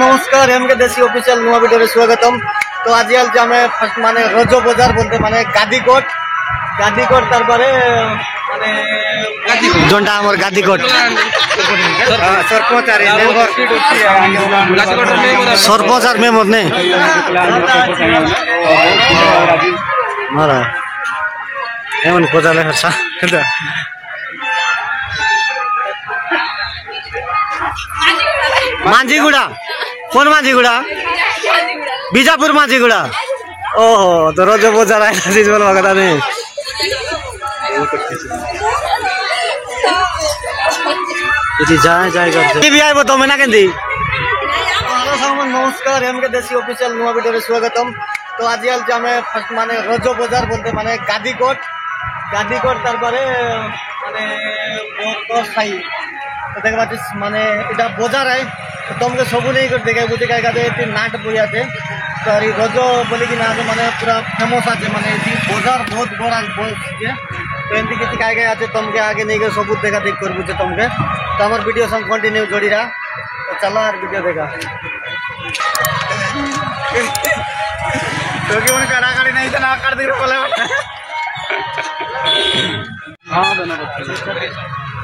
नमस्कार एमके देसी ऑफिशियल नुआ वीडियो स्वागतम। तो आज आम फर्स्ट माने रज बजार बोलते माने गादीकोट तारपरे माने जोंडा हमर गादीकोट सरपंच आर मेंबर ने मारा एमन खोजाले खर्चा मांझीगुड़ा कौन मांझीगुड़ा बीजापुर मांझीगुड़ा ओहो तो रोज बजार आया चीज बोलवा कथा नहीं जाए करते भी आए बताओ मैंने कहती नमस्कार एमके देसी ऑफिशियल नुआ वीडियो स्वागतम। तो आज आम फर्स्ट माने रज बजार बोलते माने गादीकोट तारपरे माने साई तो देख माने इटा बजार है तो तुमके सब नहीं कर देखा बुझे क्या नाट बई आते तो रज बोली कि ना माने पूरा फेमस आते माने बजार बहुत बड़ा बजे तो एमती किसी क्या आते तुमके आगे नहीं गए सब देखा देख कर बुझे तुमके तो हमारे वीडियो संग कंटिन्यू जोड़ी रहा तो चलो यार वीडियो देखा तो कि काटाकाटी नहीं ना काट दी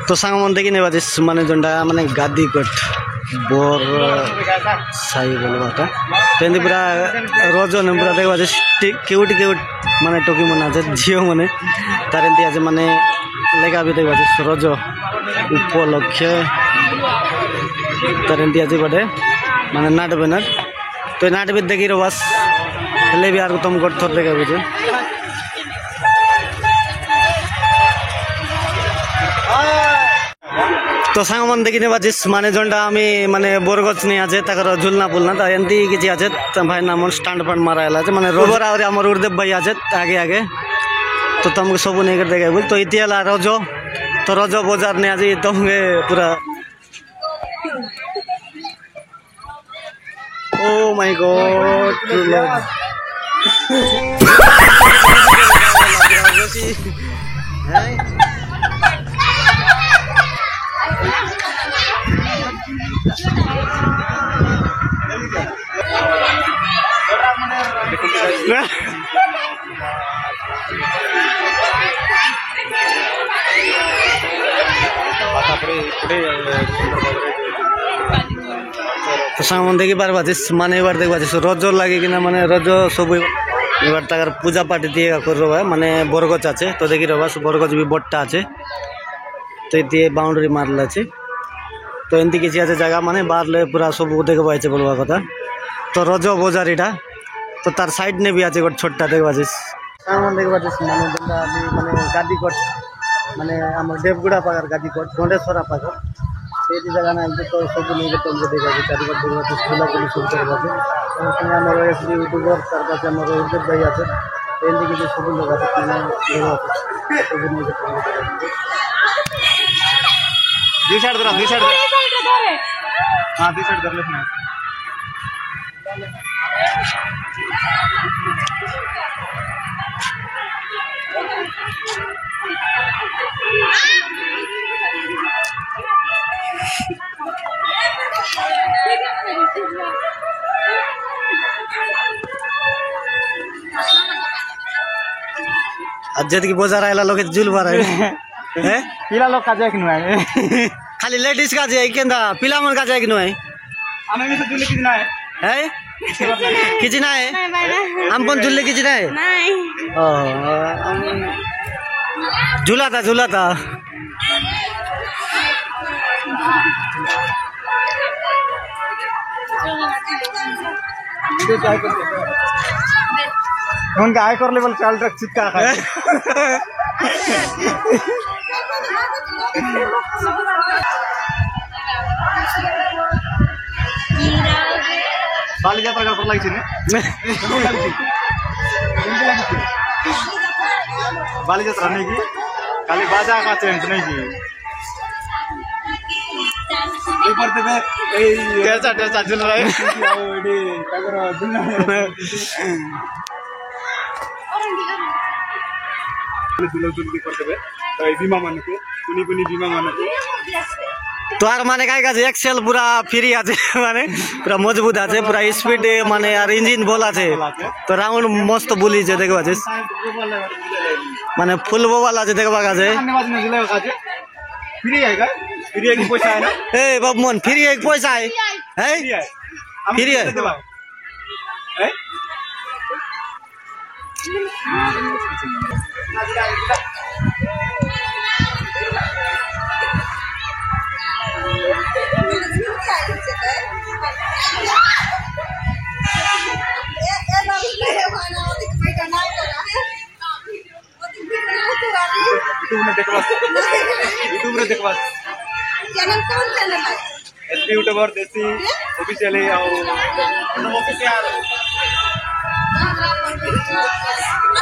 तो सांग मन देखी नहीं बाजिस माने जोंडा माने गादीकोट बोर साई बोलबाटा तो एंदी पूरा रोजो ने पूरा देख बाजिस क्यूट माने टोकी मन आछे झियो माने तार एंदी आछे माने लेगा भी देख बाजिस रोजो उपलक्षे तार एंदी आछे बडे माने नाट बैनर तो नाट भी देखी रो बस ले भी आर तुम गोट थोर देखा बुझे तो सांग मन देखी नहीं बाजिस माने जोंडा हमें माने बोरगछ नहीं आछे ताकर झुलना पुलना तो एंती किछि आछे भाई नाम स्टैंड फंड मारायला आछे माने रोबर और हमर उर्देव भाई आछे आगे तो तुमके सब नहीं कर देगा बोल तो इतियाला रजो तो रजो बजार नहीं आछे तुमके पूरा oh my God true love तो सामान देखी बार बाजिस माने बार देख बाजिस रजो लगे कि ना माने रजो सब एबार तार पूजा पाठ दिए कर रहा है माने बरगछ आछे तो देखी रहा बरगछ भी बट्टा आछे तो ये बाउंड्री मारल आछे तो एमती किसी आछे जगह माने बाहर पूरा सब देख पाइছে बोलवा कथा तो रजो बजार इटा तो तार साइड ने भी आछे गोटे छोटा देख बाजिस सामान देख बाजिस माने जोंडा माने गादीकोट माने हमर देवगुड़ा पाकर गादीकोट गंडेश्वरा पाकर ये जगह ना तो सब नहीं के तुमके देखा गादीकोट देखा स्कूल पुलिस सब कर बाजे और संगे हमर एसबी यूट्यूबर तार पाछे हमर उर्देव भाई आछे एंदी के सब लोग आछे माने सब नहीं के तुमके दुई साइड धर हां दुई साइड धर ले अज्जत की बजार आयला लोग जुल बार है पिला लोग का जाय कि नय खाली लेडीज का जाय केंदा पिला मन का जाय कि नय आमे में से जुले कि नय है किछि नय हम पण जुले किछि नय नहीं ओ झूला था उनका आय कर लेवल चाल तक चिपका खा बाली यात्रा कर लागिछ ने बाली यात्रा नहीं की खाली बाजा का चेंज नहीं की ऊपर से ए टेचा चल रहा है ओडी तगर दुनिया दुलो दुल की कर देबे बीमा माने को कुनी बीमा माने को তোর মানে কাই কাছে এক্সেল পুরা ফ্রি আছে মানে পুরা মজবুত আছে পুরা স্পিড মানে আর ইঞ্জিন বল আছে তো রাউন্ড মস্ত বুলিছে দেখবা আছে মানে ফুল বল আছে দেখবা আছে फ्री है क्या फ्री है कि पैसा है ना ए बाबमन फ्री एक पैसा है फ्री है हैं यूट्यूब में देखवा चैनल कौन चैनल है एसपी यूट्यूबर देसी ऑफिशियल है और ऑफिशियल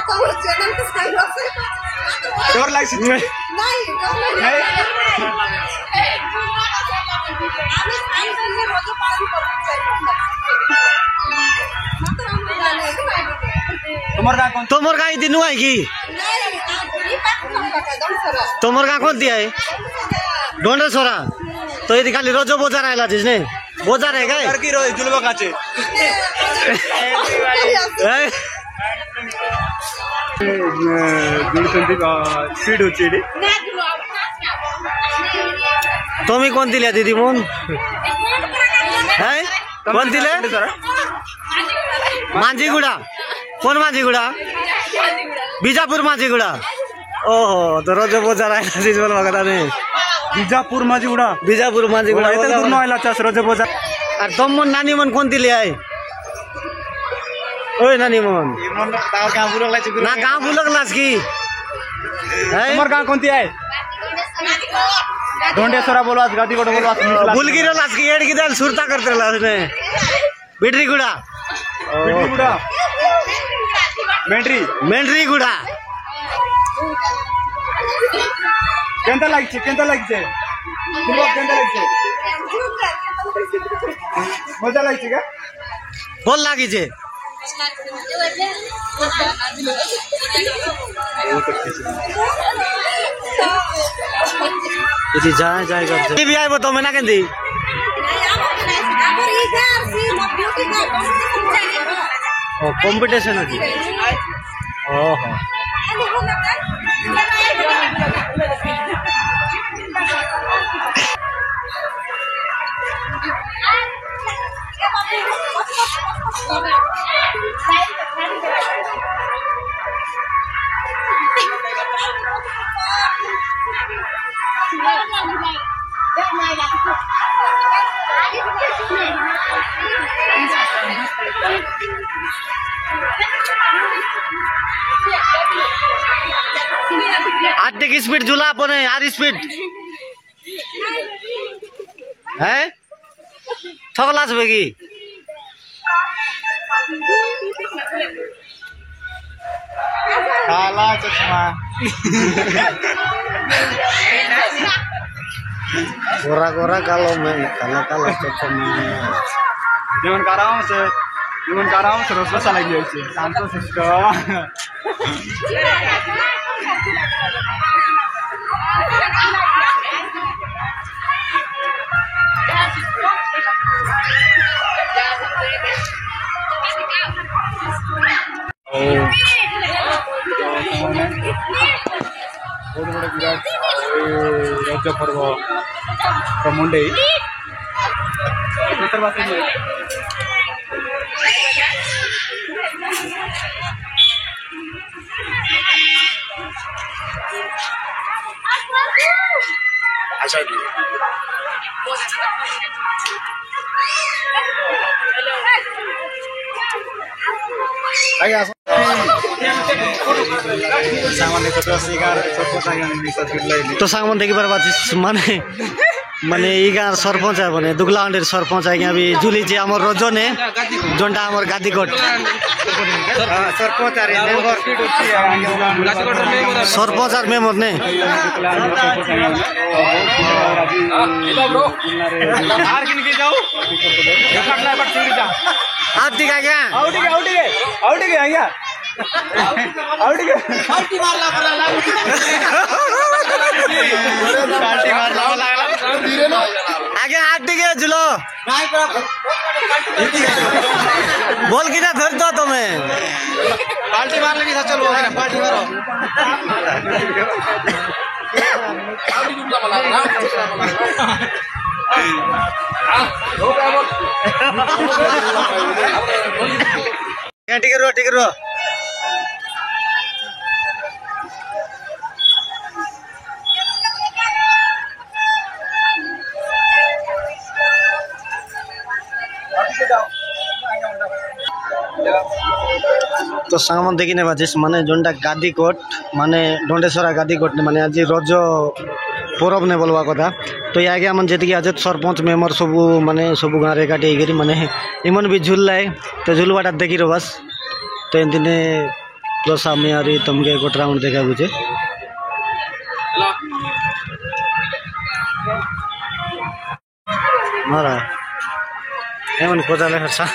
तो वो चैनल के साइड से और लाइक में नहीं नहीं আমি আইনজন্য রোজ পালন করতে চাই মাত্র আমরা জানি तुम्हारा गाँव कौन তোমার গাই দিনু আই কি नहीं आदमी पास कम का दम सर তোমার গা কোন দিয়া डोंडे सोरा तो यदि खाली रोजो बोजार आइला जिस ने बोजार है काय की रोज जुलवा काचे दूरसंधी का स्पीड होती है तुम्ही कोण दिल्या दीदी म्हणून कोण दिले मांजीगुडा कोण मांजीगुडा बिजापूर मांजीगुडा ओहो तो रोजो बोजार आइला जिस बोल बघा नाही बीजापुर माजीगुड़ा बिजापूर मांजीगुडा इतना दूर ना आइला चास रोज बोझा আর তমন নানি মন কোন দিলে আই ওই নানি মন ताव गाँव बुलक लाइच না গাঁ বুলক লাস কি तुम्हारा गाँव कौन है ढोंडेश्वरा बोलवास गादीगोड़ बोलवास बुलगिरो लास की एड की दाल सुरता करते लास ने बिडरी गुडा बीटीगुड़ा मेंट्री मेंढरी गुडा केंता लाइक छे तुमको केंता लाइक छे मजा लाइक छे का बोल लागी छे इति जाए जाए करते भी आइबो तो मेना केंदी আমার এই গার সি না বিউটি का कॉम्पिटिशन चाहिए ओ कंपटीशन अछि ओहो अरे हो ना आठ की स्पीड झूला अपन है आर स्पीड है छगला छबे की काला चश्मा गोरा गोरा कालो में काला काला चश्मा जेमन कराओ से रसोसा लग जाय छे शांतो सिस्टम बहुत बड़े विराट रज पर्व मुंडे तो सांगमन देखि बार बात माने माने इगा सरपंच है बने दुगला अंडर सरपंच है अभी जुली जे हमर रोजो ने जोंडा हमर गादीकोट सरपंच आरे मेंबर सरपंच और मेंबर ने हार किन के जाओ देखा ना बट चुरी जा आउट का क्या आउट के आया आउट मारला आगे हाथ टिके झुलो बोल किना धर दो तुम्हें पार्टी मार लेगी चलो पार्टी मारो टिके रो तो सांग देखी बाजिश माने जोनटा गादीकोट माने डंडेश्वरा गादीकोट माने आज रज परब ने बोलवा कथा तो ये आगे मन जी आज सरपंच मेम्बर सबू माने सबू गाँव एकाठी होकर माने इमन भी झुल्लाए तो झुलवाटा देखी रो बस तो इन दिने प्लस आम तुमके गोट राउंड देखा बुझे मारा एमन खोजाले हर्षा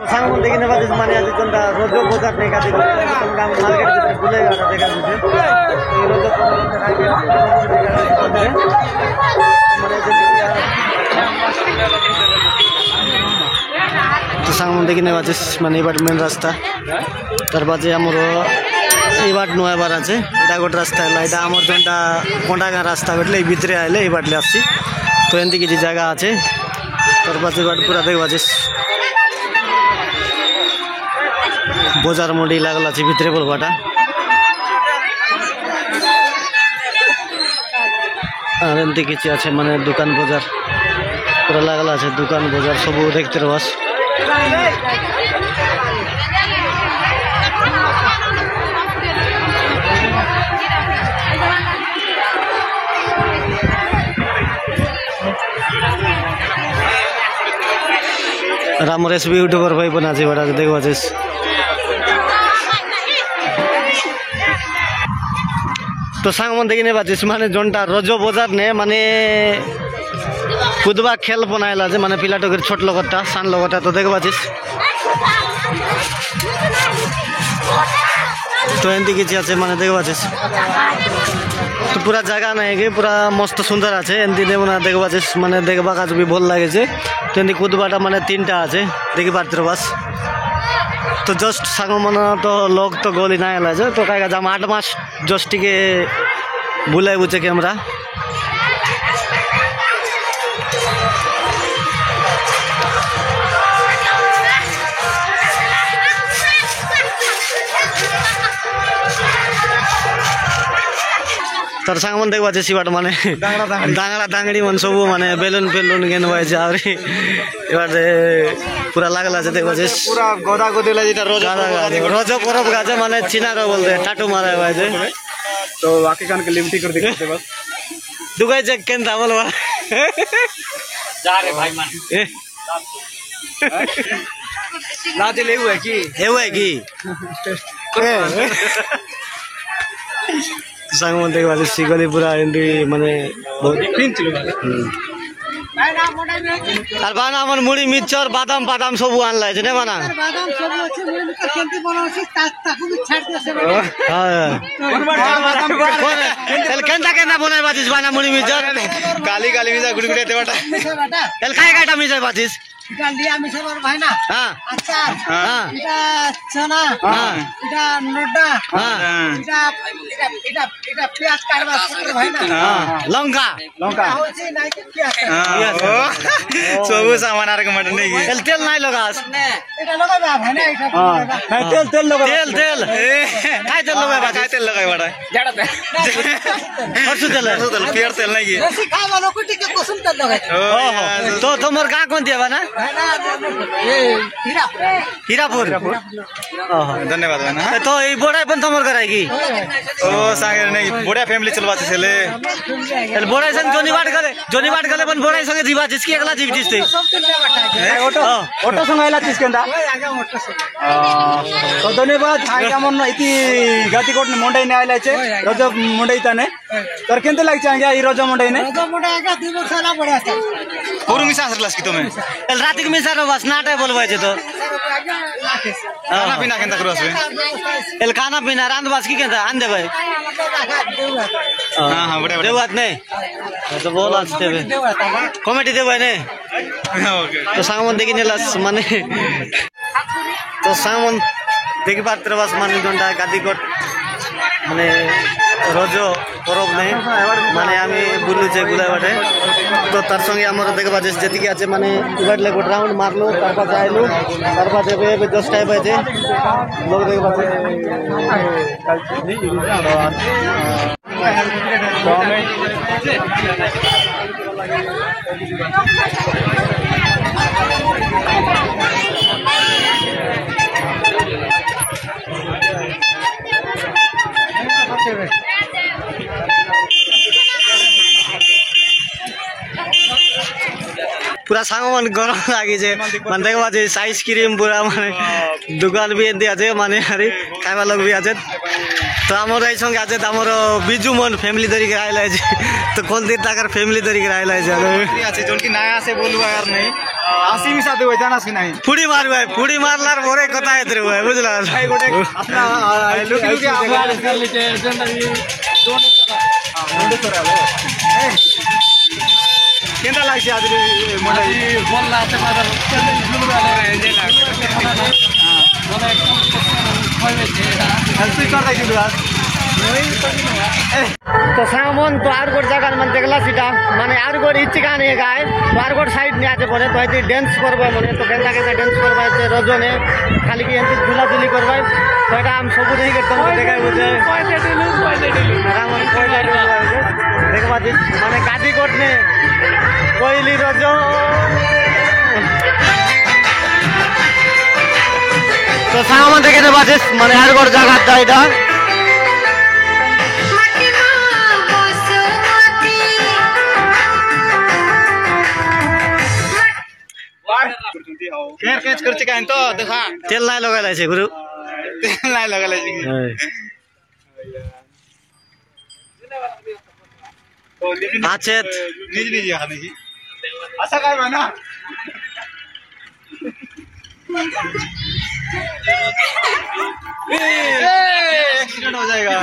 सांग देखने बाद माने आज जोंटा रोजो बाजार नहीं काटी तुम गांव मार्केट में बुलेगा देखा मुझे ये रोजो तो सांग देखने बाद माने बाट मेन रास्ता तार बाजे आमर এই बाट নয় বার আছে এটা গোট রাস্তা হলো এটা আমার জনটা কোন্ডাগা রাস্তা গটলে এই ভিতরে আইলে এই বাটলে আসছি তো এন্দি কিছু জায়গা আছে তার পাশে बाट পুরা দেখবা যে बाजार मंडी लागल अच्छे भितरे बोलबाटा और एमती किसी अच्छे माने दुकान बाजार पूरा लागल अच्छे दुकान बाजार सब देखते रहो रामरेश भी यूट्यूबर भाई बना बड़ा देखो तो सांग मन देखने बाजिस माने जोनटा रजो बाजार ने माने कुदबा खेल बनाइला जे माने पिला टोकर छोट लगता सान लगता तो देख बाजिस तो एंती किसी अच्छे माने देख बाजिस तो पूरा जगह नहीं कि पूरा मस्त सुंदर आछे एंती देवना देख बाजिस माने देखबा काज भी भल लागे छे तो एंती कुदबाटा माने तीनटा आछे देखि पारतिर बस तो जस्ट सांग मन तो लोग तो गोली ना आला जो तो काय जाम 8 मास जस्ट के बुलाए बुझे कैमरा तर सांग मन देखबा सिबाट माने दांगड़ा दांगड़ी मन सब माने बेलून फेलून गेन भाई आवरी एबार पूरा लागला जे देखबा पूरा गोदा गोदेला जेटा रजो परब गाजे माने चिनारो बोलते टाटू मारा भाई जे तो बाकी कान के लिमिटी कर दिखाते बस दुगाई जे केंदा बोलवा जा रे भाई मान लाजे लेउ है की सांग मन देख वाले सिगली पूरा एंडी माने बहुत पिन चलो আর বানা আমার মুড়ি মিক্সচার বাদাম বাদাম সব আনলাই আছে না বানা বাদাম সব আছে মুড়ি মিক্সচার কেমতি বানাওছি তাকু ছাড় দিয়েছে হ্যাঁ এল কেনটা কেনা বনাই বাজিস বানা মুড়ি মিক্সচার काली काली मिजा गुड़गुड़े देवाटा এল খাই খাইটা মিক্সচার বাজিস এটা লিয়া মিশাবার ভাই না হ্যাঁ আচার হ্যাঁ এটা চনা হ্যাঁ এটা নোডা হ্যাঁ এটা পেঁয়াজ কাটবা ভাই না হ্যাঁ লঙ্কা लंका হচ্ছে নাই কি পেঁয়াজ सब सामान आर के मटन नहीं তেল তেল নাই লগাস এটা লাগাবা ভাই না এটা हां तेल तेल लगा তেল তেল খাই তেল লগাই বাজিস काय तेल लगाय बड़ा जाड़ा ते परसु तेल तेल पियर तेल नहीं বেশি খাওয়া লোক টিকে পছন্দ তেল লাগাই তো তোমার গাঁ কোন দিবা না हीरापुर धन्यवाद भाई ना तो ये बोड़ा पण तमर कराएगी ओ सांगे नहीं बढ़िया फैमिली चलवाते छले बोड़ा संग जोनी बाट गले पण बोड़ा संगे जीवा जिसकी एकला जीव जिसते ऑटो संगायला तिसकेंदा तो धन्यवाद हाय कामन इति गातिकोट मुंडई ने आयलाचे रज मुंडई ताने तर केंते लागचे आंगे ई रज मुंडई ने पुरुंगी सासरलास की तुम्हें रातिक मिसार बस नाटे बोलवायचे तो खाना पीना केंता करवास एल खाना पीना रांद बास की केंता आन दे भाई हां हां बड़े देवात नहीं तो बोल आज देवे कमेटी दे भाई ने ओके तो सामन देखि नेलास माने तो सामन देखि पात्र बस माने जोंडा गादिकोट माने रजो परब नहीं माने आमी बुलु जे गुला बाटे तो तार संगे हमर देखबा जे जतिके আছে মানে ইবাট লে গোট রাউন্ড মারলো তারপর যাইলো তারপর দেবে 10 টাইম বাজে লোক দেখবা पूरा सामान गरम लागी जे मन देखबा जे आइसक्रीम पूरा माने दुकान भी एंदी আছে মানে আরে খাইবা লোক भी আছে তো আমার এই সঙ্গে আছে আমার বিজু মন ফ্যামিলি ধরি के आइला আছে तो কোন দিন টাকার ফ্যামিলি ধরি के आइला আছে আছে जोन की नया से बोलवा यार नहीं आसी भी साथे होय जाना सी नहीं ফুড়ি মার ভাই ফুড়ি মারলার পরে কথা এতরে ভাই বুঝলা भाई गोटे अपना लुक लुक आवाज कर लेते जनता भी दोन करा लो केंदा लागছে आज मोटाई बोलला আছে মাদার जुलू वाले रेंज लाग हां बोला एकदम होइबे हेल्प कर दे जुलू आज तो सामन तो আর গোট জায়গা মানে দেখলা সেটা মানে আর গোট ইচ্ছে কানে গায় তো আর গোট সাইড নিয়ে আছে পরে তো এতে ডান্স করবে মানে তো কেনটা কেনটা ডান্স করবে যে রজনে খালি কি এতে ঝুলাঝুলি করবে তো এটা আমি সবু দেখি করতাম দেখাই বুঝে পয়সা দিলু রামন পয়সা দিলু দেখবা যে মানে কাটি কোট নে কইলি রজ তো সামন দেখে দেবা যে মানে আর গোট জায়গাটা এটা केयर कैच करছে কেন তো দেখা তেল নাই লাগাইছে গুরু তেল নাই লাগাইছে তো আছে নিজ নিজ খানে কি আশা काय ना एक्सीडेंट हो जाएगा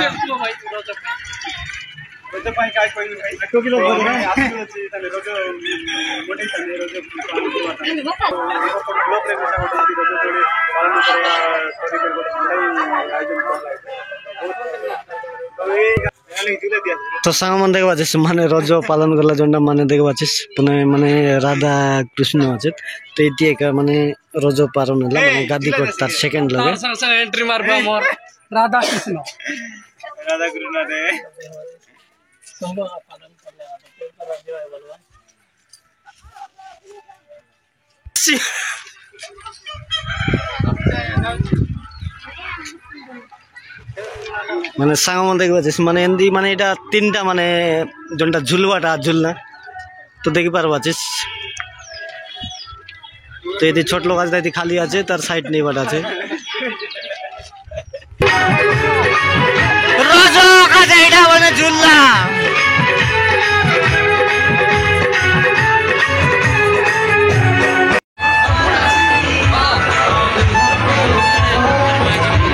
तो भाई काय कोई तो किलो बोल रहा है आपको चाहिए ताले रोज मोटे ताले रोज लोग रे मोटा मोटा रोज थोड़े पालन करेगा थोड़ी देर बाद आयोजन कर तो सामान देखबा जे माने रज पालन करला जंडा माने देखबा जे पुने माने राधा कृष्ण আছে তো এটি এক মানে রজ পালন হলা মানে গাদি কোট তার সেকেন্ড লাগে एंट्री मारबा मोर राधा कृष्ण रे মানে সামন দেখবা যে মানে এন্দি মানে এটা তিনটা মানে জনটা ঝুলবাটা ঝুলনা তো দেখি পারবা যে তো এতে ছোট লোক আছে এতে খালি আছে তার সাইড নেই বাট আছে রোজো কাজে এটা মানে ঝুলনা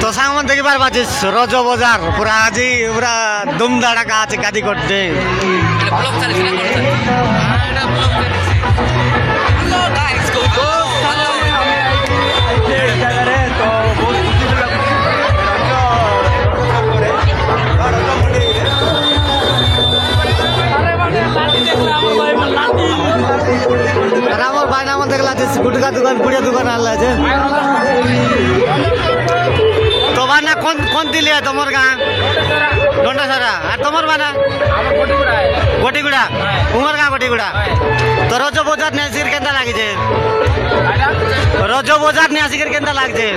তো সামন দেখি পারবা যে রজ বাজার পুরা আজি পুরা দুম দাড়াকা আছে কাদি করতে ব্লগ চালিয়ে না করতে এটা ব্লগ হ্যালো গাইস গো গো আমার বাইনা আমার দেখলা যে গুটকা দোকান পুড়িয়া দোকান আনলা আছে তো ভাই বানা কোন দিলে তোমার গাঁ দন্ডা সারা আর তোমার বানা গটিগুড়া উমর গাঁ গটিগুড়া তো রজ বজার নিয়ে আসির কেনতা লাগিছে রজ বজার নিয়ে আসির কেনতা লাগছে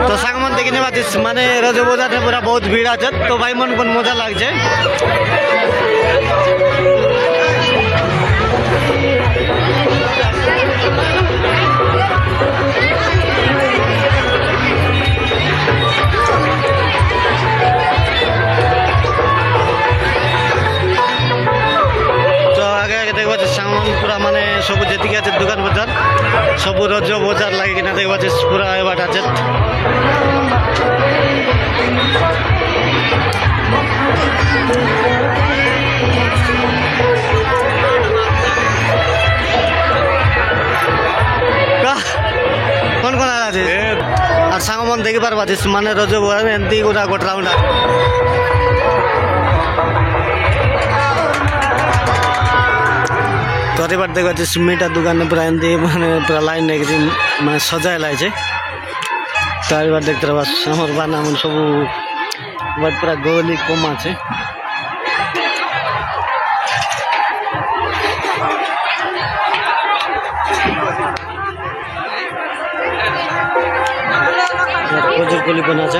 তো সাংমান দেখি নেবা মানে রজ বজার পুরা বহুত ভিড় আছে তো ভাই মন কোন মজা লাগছে পুরা মানে সবু যেদিকে আছে দোকান বাজার সবু রজ বাজার লাগে কিনা দেখবা পুরা এবার আছে কোন কোন আছে আর সাংমন দেখি পারবা মানে রজ এমতি গোটা গোটা তো এবার দেখবা মিটার দোকানে পুরা এমতি মানে পুরা লাইন রেখেছি মানে সজায় লাগছে তো এবার দেখতে পাবা আমার বানা এমন সবু এবার পুরা গলি কম আছে প্রচুর গলি কোন আছে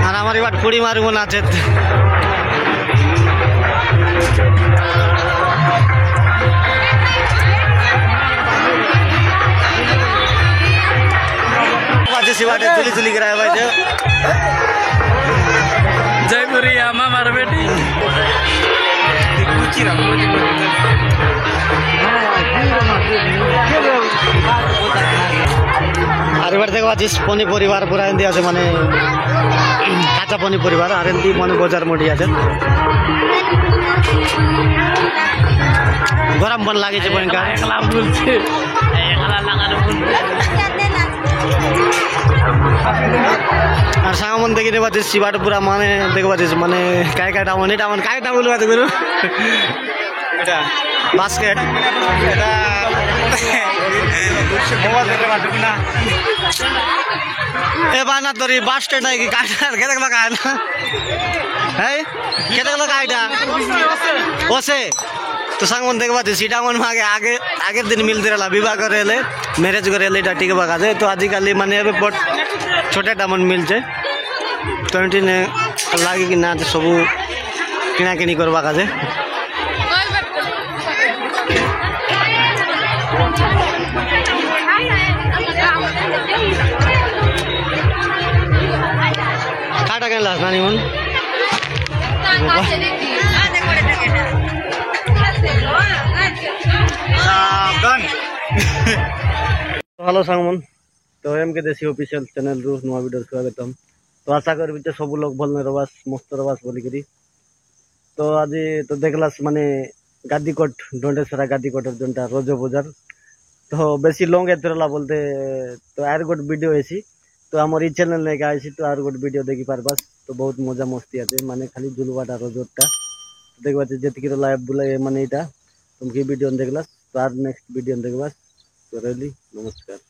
আর আমার এবার পুরি মারব না আছে शिवाटे चुली चुली गिराया भाई जय पुरी आमा मार बेटी আর এবার দেখো আছিস পনিপরিবার পুরা এমনি আছে মানে কাঁচা পনিপরিবার আর এমনি মানে বাজার মোটি আছে গরম বন লাগেছে ভয়ঙ্কর বলছে আর সামন দেখি দেবা শিবাটা পুরা মানে দেখবা মানে কায় কায়টা মানে এটা মানে কায়টা বলবা তো গুরু এটা বাস্কেট এটা এ বানা তোর বাস্কেট নাই কি কায়টা কেতে গলা কায় না হ্যাঁ কেতে গলা কায়টা ওসে তো সাংমন দেখবা সেটা মন আগের দিন মিলতে রহলা বিবাহ করে এলে ম্যারেজ করে এলে এটা টিকে বাগাছে তো আজিকালি মানে এবে বট ছোটটা মন মিলছে তো এমনি লাগে কি না সবু কিনাকিনি করবা কাজে কাটা কেন লাস নানি মন हेलो सांगमन तो एम के देसी ऑफिशियल चैनल रू नुआ वीडियो स्वागतम तो आशा करी सब लोग भल रवास मस्त रवास बोलिकी तो आज तो देखलास माने गादीकोट डोंडेसरा गादीकोटर जोटा रोज बजार तो बेसी लॉन्ग एतरला बोलते तो आर गोट वीडियो है तो आमर ई चैनल लेके आई तो आर गोट वीडियो देखी पारबास तो बहुत मजा मस्ती आते माने खाली जुलवाटा रोजटा देखबा जेतिकी लाइव बुला माने इटा तुमकी वीडियो देखलास तो आर नेक्स्ट वीडियो देखबास तो रही नमस्कार।